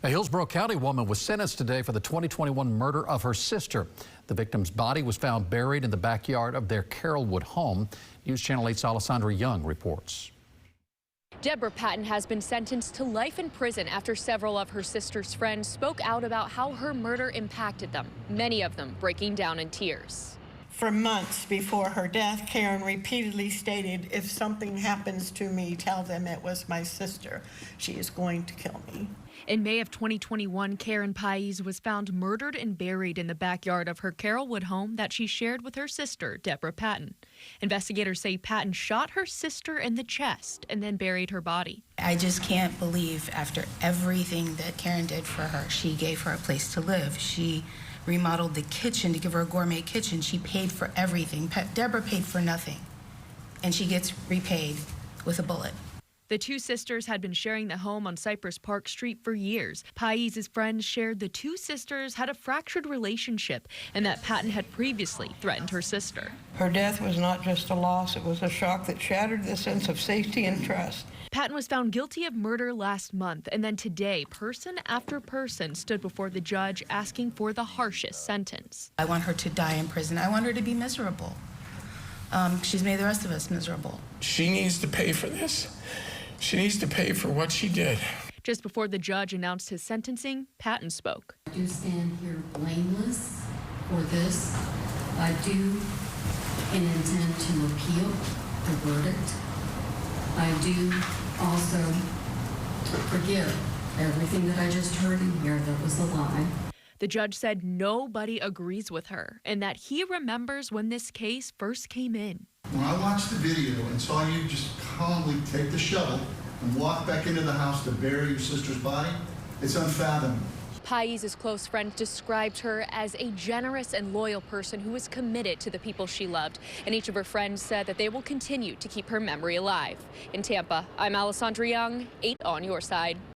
A Hillsborough County woman was sentenced today for the 2021 murder of her sister. The victim's body was found buried in the backyard of their Carrollwood home. News Channel 8's Alessandra Young reports. Debra Patton has been sentenced to life in prison after several of her sister's friends spoke out about how her murder impacted them, many of them breaking down in tears. For months before her death, Karen repeatedly stated, "If something happens to me, tell them it was my sister. She is going to kill me." In May of 2021, Karen Pais was found murdered and buried in the backyard of her Carrollwood home that she shared with her sister, Debra Patton. Investigators say Patton shot her sister in the chest and then buried her body. I just can't believe after everything that Karen did for her, she gave her a place to live. She remodeled the kitchen to give her a gourmet kitchen. She paid for everything. Debra paid for nothing, and she gets repaid with a bullet. The two sisters had been sharing the home on Cypress Park Street for years. Pais' friends shared the two sisters had a fractured relationship and that Patton had previously threatened her sister. Her death was not just a loss, it was a shock that shattered the sense of safety and trust. Patton was found guilty of murder last month, and then today, person after person stood before the judge asking for the harshest sentence. I want her to die in prison. I want her to be miserable. She's made the rest of us miserable. She needs to pay for this. She needs to pay for what she did. Just before the judge announced his sentencing, Patton spoke. I do stand here blameless for this. I do intend to appeal the verdict. I do also forgive everything that I just heard in here that was a lie. The judge said nobody agrees with her and that he remembers when this case first came in. When I watched the video and saw you just calmly take the shovel and walk back into the house to bury your sister's body, it's unfathomable. Pais' close friend described her as a generous and loyal person who was committed to the people she loved. And each of her friends said that they will continue to keep her memory alive. In Tampa, I'm Alessandra Young, 8 on your side.